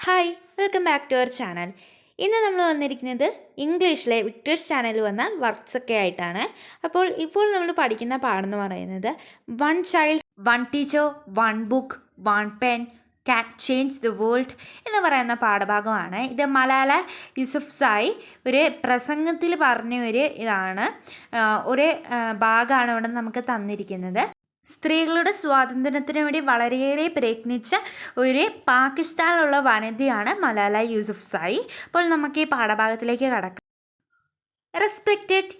Hi welcome back to our channel. ഇന്ന് നമ്മൾ വന്നിരിക്കുന്നത് ഇംഗ്ലീഷിലെ വിക്ടേഴ്സ് ചാനലിൽ വന്ന വർക്ക്സൊക്കെ ആയിട്ടാണ്. ഇപ്പോൾ നമ്മൾ പഠിക്കുന്ന പാഠമെന്ന് പറയുന്നത് one child one teacher one book one pen can change the world എന്ന് പറയുന്ന പാഠഭാഗമാണ്. ഇത് മലാല യൂസഫ്സായി ഒരു പ്രസംഗത്തിൽ പറഞ്ഞ ഒരു ഭാഗമാണ് ഇവിടെ നമുക്ക് തന്നിരിക്കുന്നത്. സ്ത്രീകളുടെ സ്വാതന്ത്ര്യത്തിന് വേണ്ടി വളരെയേറെ പ്രയത്നിച്ച ഒരു പാകിസ്ഥാനിലുള്ള വനിതയാണ് മലാല യൂസഫ്സായി. അപ്പോൾ നമുക്ക് ഈ പാഠഭാഗത്തിലേക്ക് കടക്കാം. Respected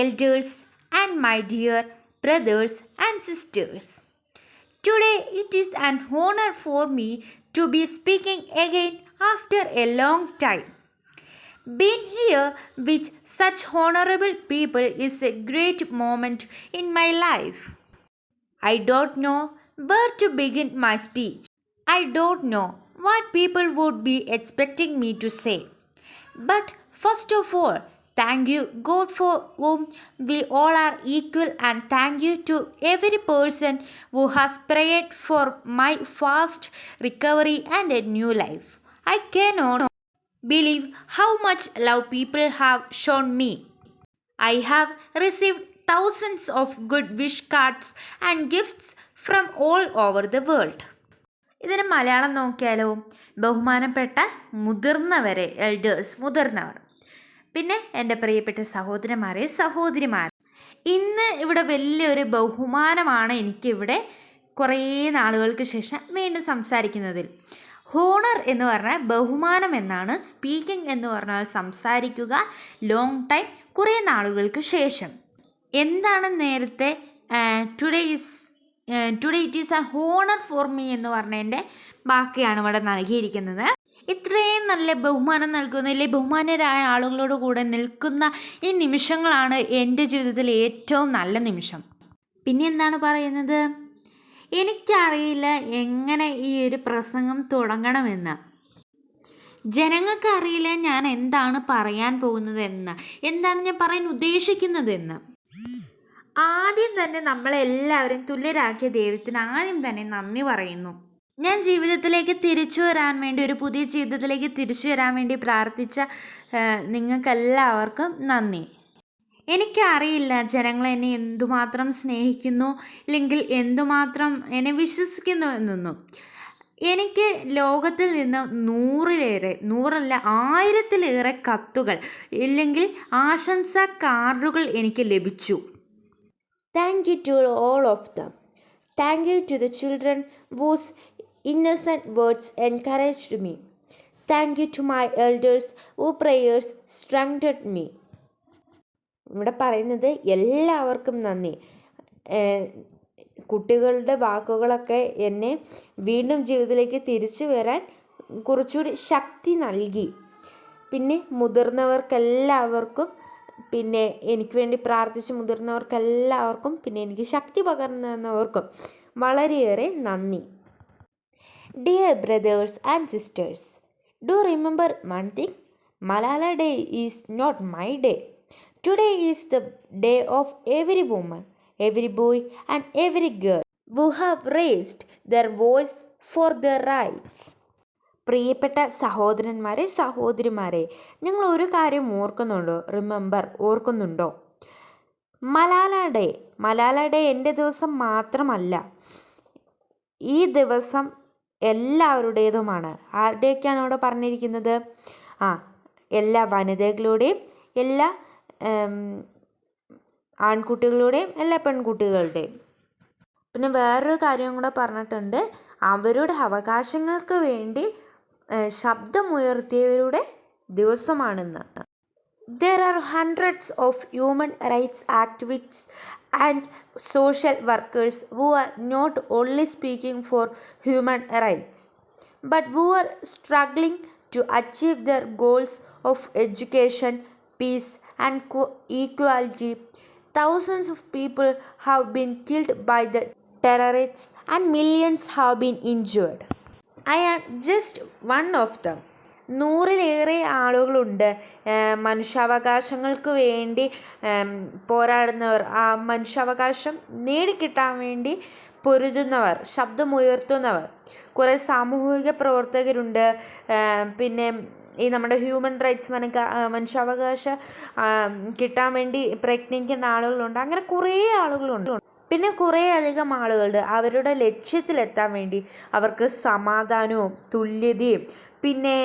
elders and my dear brothers and sisters, today it is an honour for me to be speaking again after a long time. Being here with such honorable people is a great moment in my life. I don't know where to begin my speech. I don't know what people would be expecting me to say. But first of all, thank you God for whom we all are equal, and thank you to every person who has prayed for my fast recovery and a new life. I cannot believe how much love people have shown me. I have received thousands of good wish cards and gifts from all over the world. ഇതിന് മലയാളം നോക്കിയാലോ? ബഹുമാനപ്പെട്ട മുതിർന്നവരെ, elders, മുതിർന്നവർ. പിന്നെ എൻ്റെ പ്രിയപ്പെട്ട സഹോദരന്മാരെ, സഹോദരിമാർ. ഇന്ന് ഇവിടെ വലിയൊരു ബഹുമാനമാണ് എനിക്കിവിടെ കുറേ നാളുകൾക്ക് ശേഷം വീണ്ടും സംസാരിക്കുന്നതിൽ. ഹോണർ എന്ന് പറഞ്ഞാൽ ബഹുമാനം എന്നാണ്. സ്പീക്കിംഗ് എന്ന് പറഞ്ഞാൽ സംസാരിക്കുക. ലോങ് ടൈം, കുറേ നാളുകൾക്ക് ശേഷം. എന്താണ് നേരത്തെ today it is A honour for me എന്ന് പറഞ്ഞതിൻ്റെ ബാക്കിയാണ് ഇവിടെ നൽകിയിരിക്കുന്നത്. ഇത്രയും നല്ല ബഹുമാനം നൽകുന്ന, അല്ലെങ്കിൽ ബഹുമാനരായ ആളുകളോട് കൂടെ നിൽക്കുന്ന ഈ നിമിഷങ്ങളാണ് എൻ്റെ ജീവിതത്തിൽ ഏറ്റവും നല്ല നിമിഷം. പിന്നെ എന്താണ് പറയുന്നത്? എനിക്കറിയില്ല എങ്ങനെ ഈ ഒരു പ്രസംഗം തുടങ്ങണമെന്ന്. ജനങ്ങൾക്കറിയില്ല ഞാൻ എന്താണ് പറയാൻ പോകുന്നതെന്ന്, എന്താണ് ഞാൻ പറയാൻ ഉദ്ദേശിക്കുന്നതെന്ന്. ആദ്യം തന്നെ നമ്മളെല്ലാവരും തുല്യരാക്കിയ ദൈവത്തിന് ആദ്യം തന്നെ നന്ദി പറയുന്നു. ഞാൻ ജീവിതത്തിലേക്ക് തിരിച്ചു വരാൻ വേണ്ടി, ഒരു പുതിയ ജീവിതത്തിലേക്ക് തിരിച്ചു വരാൻ വേണ്ടി പ്രാർത്ഥിച്ച നിങ്ങൾക്കെല്ലാവർക്കും നന്ദി. എനിക്കറിയില്ല ജനങ്ങൾ എന്നെ എന്തുമാത്രം സ്നേഹിക്കുന്നു, ഇല്ലെങ്കിൽ എന്തുമാത്രം എന്നെ വിശ്വസിക്കുന്നു എന്നൊന്നും. എനിക്ക് ലോകത്തിൽ നിന്ന് 1000 കത്തുകൾ, ഇല്ലെങ്കിൽ ആശംസാ കാർഡുകൾ എനിക്ക് ലഭിച്ചു. Thank you to all of them. Thank you to the children whose innocent words encouraged me. Thank you to my elders whose prayers strengthened me. ഇവിടെ പറയുന്നത് എല്ലാവർക്കും നന്ദി. കുട്ടികളുടെ വാക്കുകളൊക്കെ എന്നെ വീണ്ടും ജീവിതത്തിലേക്ക് തിരിച്ചു വരാൻ കുറച്ചുകൂടി ശക്തി നൽകി. പിന്നെ മുതിർന്നവർക്കെല്ലാവർക്കും, പിന്നെ എനിക്ക് വേണ്ടി പ്രാർത്ഥിച്ച് മുതിർന്നവർക്കെല്ലാവർക്കും, പിന്നെ എനിക്ക് ശക്തി പകർന്നവർക്കും വളരെയേറെ നന്ദി. Dear brothers and sisters, do remember one thing. Malala day is not my day. Today is the day of every woman, every boy and every girl who have raised their voice for their rights. പ്രിയപ്പെട്ട സഹോദരന്മാരെ, സഹോദരിമാരെ, നിങ്ങൾ ഒരു കാര്യം ഓർക്കുന്നുണ്ടോ? Malala day എൻ്റെ ദിവസം മാത്രമല്ല. ഈ ദിവസം എല്ലാവരുടേതുമാണ്. ആരുടെയൊക്കെയാണ് ഇവിടെ പറഞ്ഞിരിക്കുന്നത്? എല്ലാ വനിതകളുടെയും, എല്ലാ ആൺകുട്ടികളുടെയും, എല്ലാ പെൺകുട്ടികളുടെയും. പിന്നെ വേറൊരു കാര്യം കൂടെ പറഞ്ഞിട്ടുണ്ട്, അവരുടെ അവകാശങ്ങൾക്ക് വേണ്ടി ശബ്ദമുയർത്തിയവരുടെ ദിവസമാണെന്ന്. There are hundreds of human rights activists and social workers who are not only speaking for human rights, but who are struggling to achieve their goals of education, peace and equality. Thousands of people have been killed by the terrorists and millions have been injured. I am just one of them. 100-ലേറെ ആളുകളുണ്ട് മനുഷ്യാവകാശങ്ങൾക്ക് വേണ്ടി പോരാടുന്നവർ, ആ മനുഷ്യാവകാശം നേടിക്കിട്ടാൻ വേണ്ടി പൊരുതുന്നവർ, ശബ്ദമുയർത്തുന്നവർ. കുറേ സാമൂഹിക പ്രവർത്തകരുണ്ട്, പിന്നെ ഈ നമ്മുടെ human rights മനുഷ്യാവകാശ കിട്ടാൻ വേണ്ടി പ്രയത്നിക്കുന്ന ആളുകളുണ്ട്. അങ്ങനെ കുറേ ആളുകളുണ്ട്. പിന്നെ കുറേ അധികം ആളുകളുണ്ട് അവരുടെ ലക്ഷ്യത്തിലെത്താൻ വേണ്ടി അവർക്ക് സമാധാനവും തുല്യതയും പിന്നെ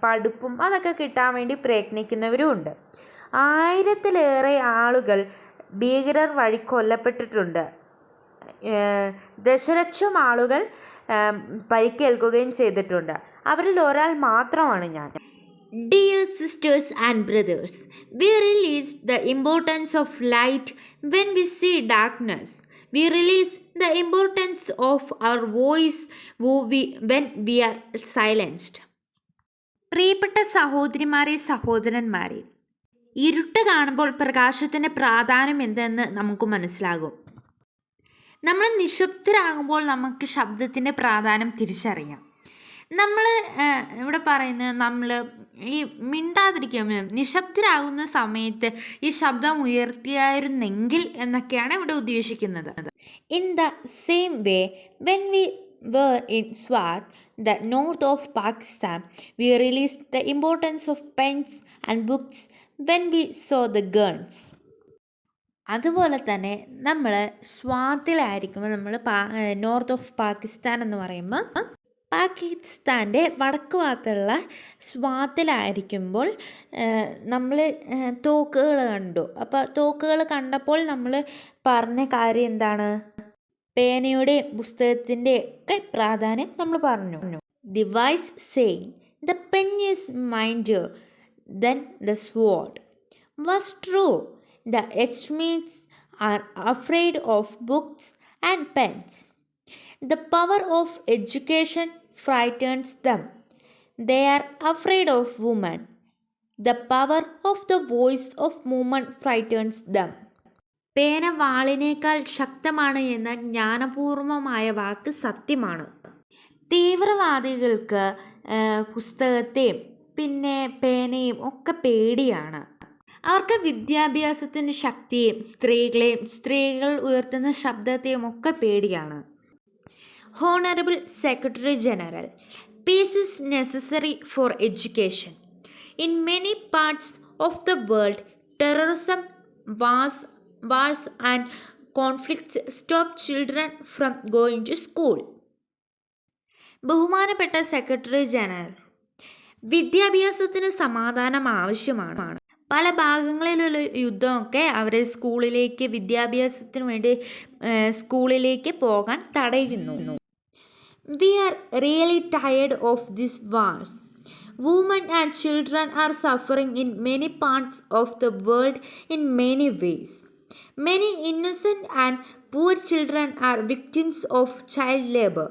പഠിപ്പും അതൊക്കെ കിട്ടാൻ വേണ്ടി പ്രയത്നിക്കുന്നവരുമുണ്ട്. 1000-ലേറെ ആളുകൾ ഭീകരർ വഴി കൊല്ലപ്പെട്ടിട്ടുണ്ട്. ദശലക്ഷം ആളുകൾ പരിക്കേൽക്കുകയും ചെയ്തിട്ടുണ്ട്. അവരിൽ ഒരാൾ മാത്രമാണ് ഞാൻ. Dear sisters and brothers, we realize the importance of light when we see darkness. We realize the importance of our voice when we are silenced. പ്രിയപ്പെട്ട സഹോദരിമാരെ, സഹോദരന്മാരെ, ഇരുട്ട് കാണുമ്പോൾ പ്രകാശത്തിൻ്റെ പ്രാധാന്യം എന്തെന്ന് നമുക്ക് മനസ്സിലാകും. നമ്മൾ നിശബ്ദരാകുമ്പോൾ നമുക്ക് ശബ്ദത്തിൻ്റെ പ്രാധാന്യം തിരിച്ചറിയാം. നമ്മൾ ഇവിടെ പറയുന്നത് നമ്മൾ ഈ മിണ്ടാതിരിക്കുമ്പോൾ നിശബ്ദരാകുന്ന സമയത്ത് ഈ ശബ്ദം ഉയർത്തിയായിരുന്നെങ്കിൽ എന്നൊക്കെയാണ് ഇവിടെ ഉദ്ദേശിക്കുന്നത്. In the same way when we were in Swat, the north of Pakistan, we realized the importance of pens and books when we saw the guns. അതുപോലെ തന്നെ നമ്മൾ സ്വാത്തിലായിരിക്കുമ്പോൾ നമ്മൾ നോർത്ത് ഓഫ് പാകിസ്ഥാൻ എന്ന് പറയുമ്പോൾ പാകിസ്ഥാൻ്റെ വടക്ക് ഭാഗത്തുള്ള സ്വാത്തിലായിരിക്കുമ്പോൾ നമ്മൾ തോക്കുകൾ കണ്ടു. അപ്പോൾ തോക്കുകൾ കണ്ടപ്പോൾ നമ്മൾ പറഞ്ഞ കാര്യം എന്താണ്? പേനയുടെയും പുസ്തകത്തിൻ്റെയും ഒക്കെ പ്രാധാന്യം നമ്മൾ പറഞ്ഞു. The wise saying the pen is mightier than the sword was true. The എച്ച്മീൻസ് are afraid of books and pens. The power of education frightens them. They are afraid of women. The power of the voice of woman frightens them. പേന വാളിനേക്കാൾ ശക്തമാണ് എന്ന ജ്ഞാനപൂർവമായ വാക്ക് സത്യമാണ്. തീവ്രവാദികൾക്ക് പുസ്തകത്തെയും പിന്നെ പേനയും ഒക്കെ പേടിയാണ്. അവർക്ക് വിദ്യാഭ്യാസത്തിൻ്റെ ശക്തിയും സ്ത്രീകൾ ഉയർത്തുന്ന ശബ്ദത്തെയും ഒക്കെ പേടിയാണ്. Honorable Secretary General, peace is necessary for education. In many parts of the world, terrorism, wars and conflicts stop children from going to school. ബഹുമാനപ്പെട്ട സെക്രട്ടറി ജനറൽ, വിദ്യാഭ്യാസത്തിന് സമാധാനം ആവശ്യമാണ്. പല ഭാഗങ്ങളിലുള്ള യുദ്ധമൊക്കെ അവരെ വിദ്യാഭ്യാസത്തിന് വേണ്ടി സ്കൂളിലേക്ക് പോകാൻ തടയുന്നു. We are really tired of these wars. Women and children are suffering in many parts of the world in many ways. Many innocent and poor children are victims of child labor.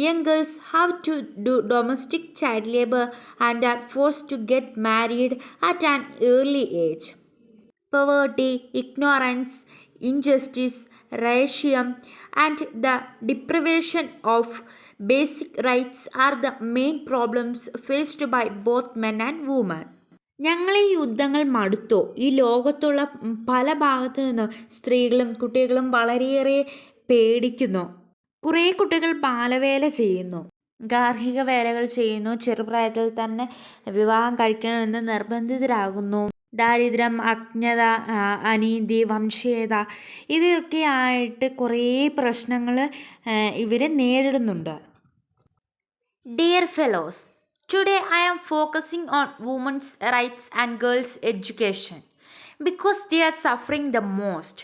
Young girls have to do domestic child labor and are forced to get married at an early age. Poverty, ignorance, injustice, racism, and the deprivation of basic rights are the main problems faced by both men and women. ഞങ്ങൾ ഈ യുദ്ധങ്ങൾ മടുത്തോ? ഈ ലോകത്തുള്ള പല ഭാഗത്തു നിന്നും സ്ത്രീകളും കുട്ടികളും വളരെയേറെ പേടിക്കുന്നു. കുറേ കുട്ടികൾ ബാലവേല ചെയ്യുന്നു, ഗാർഹിക വേലകൾ ചെയ്യുന്നു, ചെറുപ്രായത്തിൽ തന്നെ വിവാഹം കഴിക്കണമെന്ന് നിർബന്ധിതരാകുന്നു. ദാരിദ്ര്യം, അജ്ഞത, അനീതി, വംശീയത ഇവയൊക്കെ ആയിട്ട് കുറേ പ്രശ്നങ്ങൾ ഇവർ നേരിടുന്നുണ്ട്. Dear fellows, today I am focusing on women's rights and girls' education because they are suffering the most.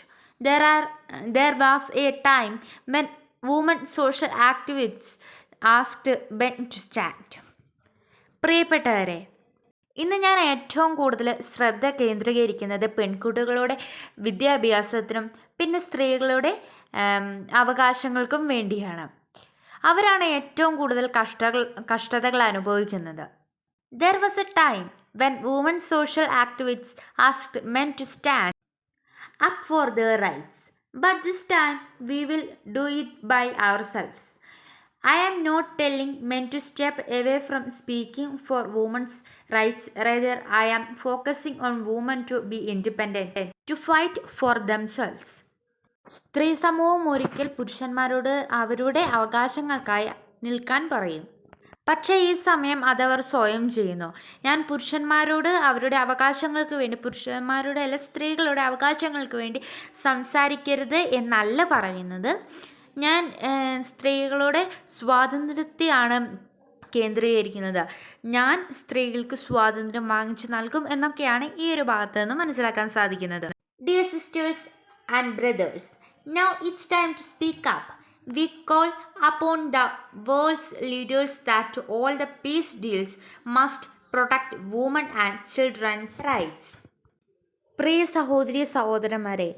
There was a time when women social activists asked men to stand. പ്രിയപ്പെട്ടവരെ, ഇന്ന് ഞാൻ ഏറ്റവും കൂടുതൽ ശ്രദ്ധ കേന്ദ്രീകരിക്കുന്നത് പെൺകുട്ടികളുടെ വിദ്യാഭ്യാസത്തിനും പിന്നെ സ്ത്രീകളുടെ അവകാശങ്ങൾക്കും വേണ്ടിയാണ്. അവരാണ് ഏറ്റവും കൂടുതൽ കഷ്ടതകൾ അനുഭവിക്കുന്നത്. There was a time when women social activists asked men to stand up for their rights. But this time we will do it by ourselves. I am not telling men to step away from speaking for women's rights. Rather, I am focusing on women to be independent, to fight for themselves. സ്ത്രീ സമൂഹം ഒരിക്കൽ പുരുഷന്മാരോട് അവരുടെ അവകാശങ്ങൾക്കായി നിൽക്കാൻ പറയും. പക്ഷേ ഈ സമയം അതവർ സ്വയം ചെയ്യുന്നു. ഞാൻ പുരുഷന്മാരോട് അവരുടെ അവകാശങ്ങൾക്ക് വേണ്ടി, പുരുഷന്മാരുടെ അല്ല സ്ത്രീകളുടെ അവകാശങ്ങൾക്ക് വേണ്ടി സംസാരിക്കരുത് എന്നല്ല പറയുന്നത്. ഞാൻ സ്ത്രീകളുടെ സ്വാതന്ത്ര്യത്തെയാണ് കേന്ദ്രീകരിക്കുന്നത്. ഞാൻ സ്ത്രീകൾക്ക് സ്വാതന്ത്ര്യം വാങ്ങിച്ചു നൽകും എന്നൊക്കെയാണ് ഈ ഒരു ഭാഗത്ത് നിന്ന് മനസ്സിലാക്കാൻ സാധിക്കുന്നത്. Dear sisters and brothers, now it's time to speak up. We call upon the world's leaders that all the peace deals must protect women and children's rights. പ്രിയ സഹോദരി സഹോദരന്മാരെ,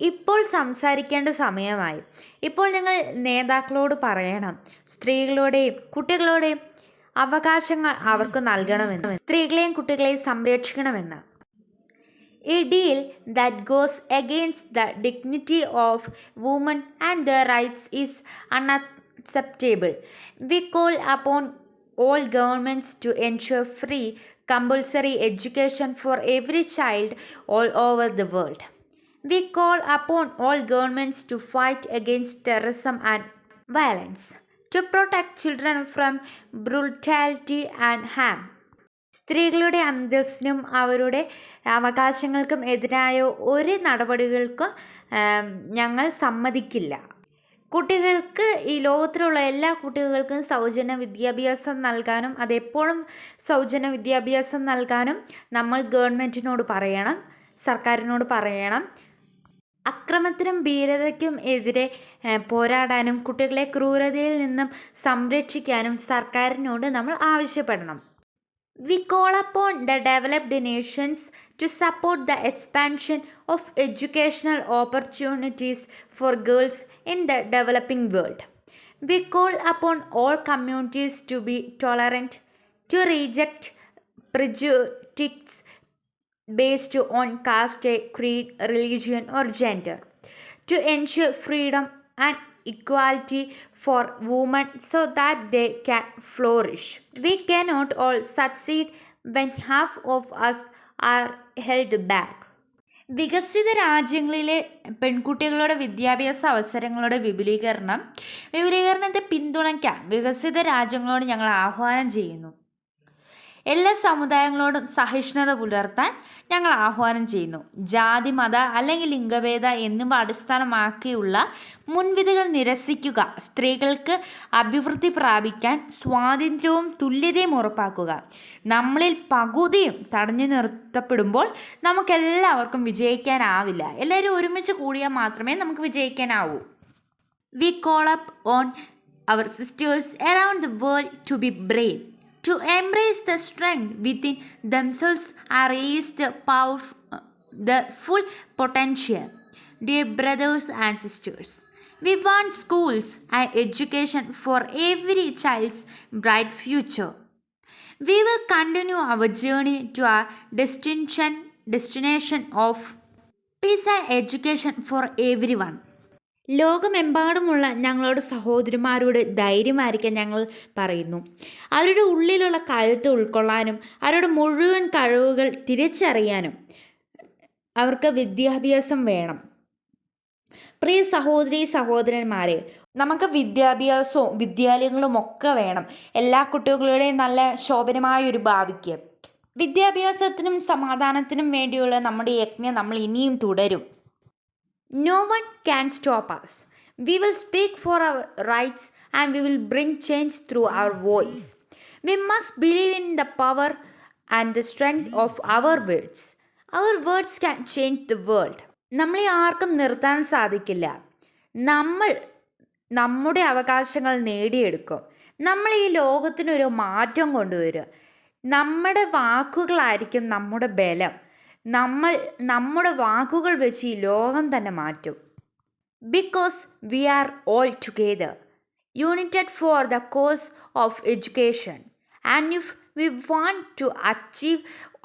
ഇപ്പോൾ സംസാരിക്കേണ്ട സമയമായി. ഇപ്പോൾ ഞങ്ങൾ നേതാക്കളോട് പറയണം, സ്ത്രീകളുടെയും കുട്ടികളുടെയും അവകാശങ്ങൾ അവർക്ക് നൽകണമെന്ന്, സ്ത്രീകളെയും കുട്ടികളെയും സംരക്ഷിക്കണമെന്ന്. A deal that goes against the dignity of women and their rights is unacceptable. We call upon all governments to ensure free, compulsory education for every child all over the world. We call upon all governments to fight against terrorism and violence, to protect children from brutality and harm. സ്ത്രീകളുടെ അന്തസ്സിനും അവരുടെ അവകാശങ്ങൾക്കും എതിരായ ഒരു നടപടികൾക്കും ഞങ്ങൾ സമ്മതിക്കില്ല. കുട്ടികൾക്ക്, ഈ ലോകത്തിലുള്ള എല്ലാ കുട്ടികൾക്കും സൗജന്യ വിദ്യാഭ്യാസം നൽകാനും അതെപ്പോഴും സൗജന്യ വിദ്യാഭ്യാസം നൽകാനും നമ്മൾ ഗവൺമെൻറ്റിനോട് പറയണം, സർക്കാരിനോട് പറയണം. അക്രമത്തിനും ഭീകരതയ്ക്കും എതിരെ പോരാടാനും കുട്ടികളെ ക്രൂരതയിൽ നിന്നും സംരക്ഷിക്കാനും സർക്കാരിനോട് നമ്മൾ ആവശ്യപ്പെടണം. We call upon the developed nations to support the expansion of educational opportunities for girls in the developing world. We call upon all communities to be tolerant, to reject prejudice based on caste, creed, religion, or gender, to ensure freedom and equality for women so that they can flourish. We cannot all succeed when half of us are held back. വികസിത രാജ്യങ്ങളിലെ പെൺകുട്ടികളുടെ വിദ്യാഭ്യാസ അവസരങ്ങളുടെ വിപുലീകരണത്തെ പിന്തുണയ്ക്കാൻ വികസിത രാജ്യങ്ങളോട് ഞങ്ങൾ ആഹ്വാനം ചെയ്യുന്നു. എല്ലാ സമുദായങ്ങളോടും സഹിഷ്ണുത പുലർത്താൻ ഞങ്ങൾ ആഹ്വാനം ചെയ്യുന്നു. ജാതി, മത അല്ലെങ്കിൽ ലിംഗഭേദ എന്നിവ അടിസ്ഥാനമാക്കിയുള്ള മുൻവിധികൾ നിരസിക്കുക. സ്ത്രീകൾക്ക് അഭിവൃദ്ധി പ്രാപിക്കാൻ സ്വാതന്ത്ര്യവും തുല്യതയും ഉറപ്പാക്കുക. നമ്മളിൽ പകുതിയും തടഞ്ഞു നിർത്തപ്പെടുമ്പോൾ നമുക്കെല്ലാവർക്കും വിജയിക്കാനാവില്ല. എല്ലാവരും ഒരുമിച്ച് കൂടിയാൽ മാത്രമേ നമുക്ക് വിജയിക്കാനാവൂ. We call up on our sisters around the world to be brave, to embrace the strength within themselves and release the full potential. Dear brothers and sisters, we want schools and education for every child's bright future. We will continue our journey to our destination of peace and education for everyone. ലോകമെമ്പാടുമുള്ള ഞങ്ങളുടെ സഹോദരിമാരോട് ധൈര്യമായിരിക്കാൻ ഞങ്ങൾ പറയുന്നു. അവരുടെ ഉള്ളിലുള്ള കരുത്ത് ഉൾക്കൊള്ളാനും അവരുടെ മുഴുവൻ കഴിവുകൾ തിരിച്ചറിയാനും അവർക്ക് വിദ്യാഭ്യാസം വേണം. പ്രിയ സഹോദരി സഹോദരന്മാരെ, നമുക്ക് വിദ്യാഭ്യാസവും വിദ്യാലയങ്ങളും ഒക്കെ വേണം എല്ലാ കുട്ടികളുടെയും നല്ല ശോഭനമായൊരു ഭാവിക്ക്. വിദ്യാഭ്യാസത്തിനും സമാധാനത്തിനും വേണ്ടിയുള്ള നമ്മുടെ യജ്ഞം നമ്മൾ ഇനിയും തുടരും. No one can stop us. We will speak for our rights and we will bring change through our voice. We must believe in the power and the strength of our words. Our words can change the world. നമ്മളെ ആർക്കും നിർത്താൻ സാധിക്കില്ല. നമ്മൾ നമ്മുടെ അവകാശങ്ങൾ നേടിയെടുക്കും. നമ്മൾ ഈ ലോകത്തിനൊരു മാറ്റം കൊണ്ടുവരും. നമ്മുടെ വാക്കുകളായിരിക്കും നമ്മുടെ ബലം. നമ്മുടെ വാക്കുകൾ വെച്ച് ഈ ലോകം തന്നെ മാറ്റും. Because we are all together, united for the cause of education. And if we want to achieve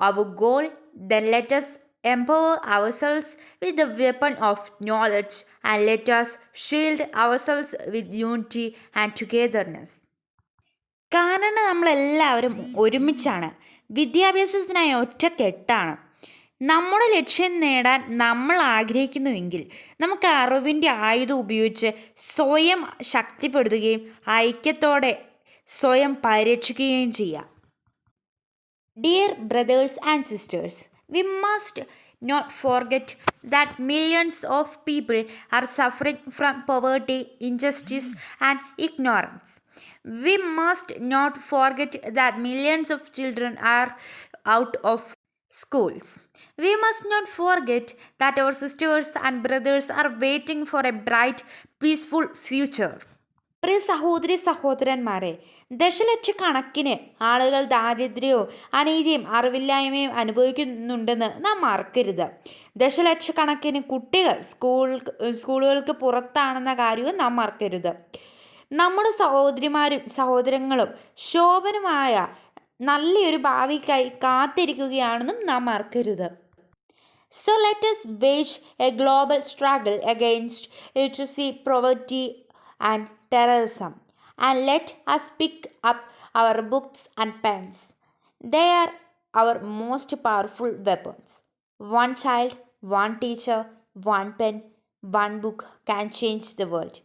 our goal, then let us empower ourselves with the weapon of knowledge and let us shield ourselves with unity and togetherness. കാരണം നമ്മളെല്ലാവരും ഒരുമിച്ചാണ്. വിദ്യാഭ്യാസത്തിനായി ഒറ്റക്കെട്ടാണ്. നമ്മുടെ ലക്ഷ്യം നേടാൻ നമ്മൾ ആഗ്രഹിക്കുന്നുവെങ്കിൽ നമുക്ക് അറിവിൻ്റെ ആയുധം ഉപയോഗിച്ച് സ്വയം ശക്തിപ്പെടുത്തുകയും ഐക്യത്തോടെ സ്വയം പരിരക്ഷിക്കുകയും ചെയ്യുക. Dear brothers and sisters, we must not forget that millions of people are suffering from poverty, injustice, and ignorance. We must not forget that millions of children are out of schools. We must not forget that our sisters and brothers are waiting for a bright, peaceful future. പ്രിയ സഹോദരി സഹോദരന്മാരെ, ദശലക്ഷക്കണക്കിന് ആളുകൾ ദാരിദ്ര്യവും അനീതിയും അറിവില്ലായ്മയും അനുഭവിക്കുന്നുണ്ടെന്ന് നാം മറക്കരുത്. ദശലക്ഷക്കണക്കിന് കുട്ടികൾ സ്കൂളുകൾക്ക് പുറത്താണെന്ന കാര്യവും നാം മറക്കരുത്. നമ്മുടെ സഹോദരിമാരും സഹോദരങ്ങളും ശോഭനമായ നല്ലൊരു ഭാവിക്കായി കാത്തിരിക്കുകയാണെന്നും നാം മറക്കരുത്. So let us wage a global struggle against literacy, poverty, and terrorism, and let us pick up our books and pens. They are our most powerful weapons. One child, one teacher, one pen, one book can change the world.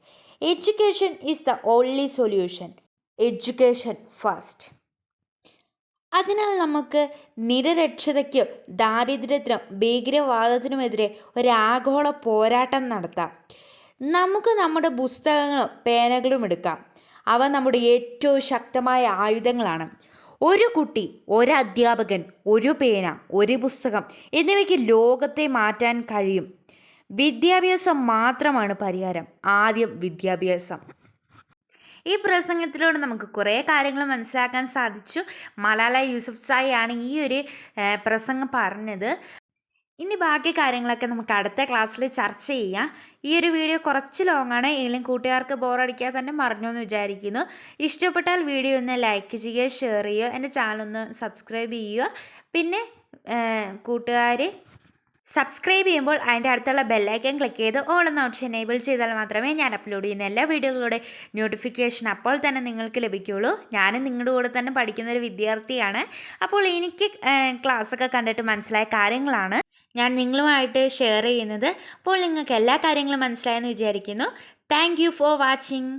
Education is the only solution. Education first. അതിനാൽ നമുക്ക് നിരക്ഷരതയ്ക്കും ദാരിദ്ര്യത്തിനും ഭീകരവാദത്തിനുമെതിരെ ഒരു ആഗോള പോരാട്ടം നടത്താം. നമുക്ക് നമ്മുടെ പുസ്തകങ്ങളും പേനകളും എടുക്കാം. അവ നമ്മുടെ ഏറ്റവും ശക്തമായ ആയുധങ്ങളാണ്. ഒരു കുട്ടി, ഒരു അധ്യാപകൻ, ഒരു പേന, ഒരു പുസ്തകം എന്നിവയ്ക്ക് ലോകത്തെ മാറ്റാൻ കഴിയും. വിദ്യാഭ്യാസം മാത്രമാണ് പരിഹാരം. ആദ്യം വിദ്യാഭ്യാസം. ഈ പ്രസംഗത്തിലൂടെ നമുക്ക് കുറേ കാര്യങ്ങൾ മനസ്സിലാക്കാൻ സാധിച്ചു. മലാല യൂസഫ്സായി ആണ് ഈ ഒരു പ്രസംഗം പറഞ്ഞത്. ഇനി ബാക്കി കാര്യങ്ങളൊക്കെ നമുക്ക് അടുത്ത ക്ലാസ്സിൽ ചർച്ച ചെയ്യാം. ഈ ഒരു വീഡിയോ കുറച്ച് ലോങ്ങാണ്, എങ്കിലും കൂട്ടുകാർക്ക് ബോറടിക്കാതെ തന്നെ പറഞ്ഞു എന്ന് വിചാരിക്കുന്നു. ഇഷ്ടപ്പെട്ടാൽ വീഡിയോ ഒന്ന് ലൈക്ക് ചെയ്യുക, ഷെയർ ചെയ്യുക, എൻ്റെ ചാനലൊന്ന് സബ്സ്ക്രൈബ് ചെയ്യുക. പിന്നെ കൂട്ടുകാർ സബ്സ്ക്രൈബ് ചെയ്യുമ്പോൾ അതിൻ്റെ അടുത്തുള്ള ബെല്ലൈക്കൺ ക്ലിക്ക് ചെയ്ത് ഓൾ എന്ന ഓപ്ഷൻ എനേബിൾ ചെയ്താൽ മാത്രമേ ഞാൻ അപ്ലോഡ് ചെയ്യുന്ന എല്ലാ വീഡിയോകളുടെ നോട്ടിഫിക്കേഷൻ അപ്പോൾ തന്നെ നിങ്ങൾക്ക് ലഭിക്കുകയുള്ളൂ. ഞാനും നിങ്ങളുടെ കൂടെ തന്നെ പഠിക്കുന്നൊരു വിദ്യാർത്ഥിയാണ്. അപ്പോൾ എനിക്ക് ക്ലാസ്സൊക്കെ കണ്ടിട്ട് മനസ്സിലായ കാര്യങ്ങളാണ് ഞാൻ നിങ്ങളുമായിട്ട് ഷെയർ ചെയ്യുന്നത്. അപ്പോൾ നിങ്ങൾക്ക് എല്ലാ കാര്യങ്ങളും മനസ്സിലായെന്ന് വിചാരിക്കുന്നു. Thank you for watching.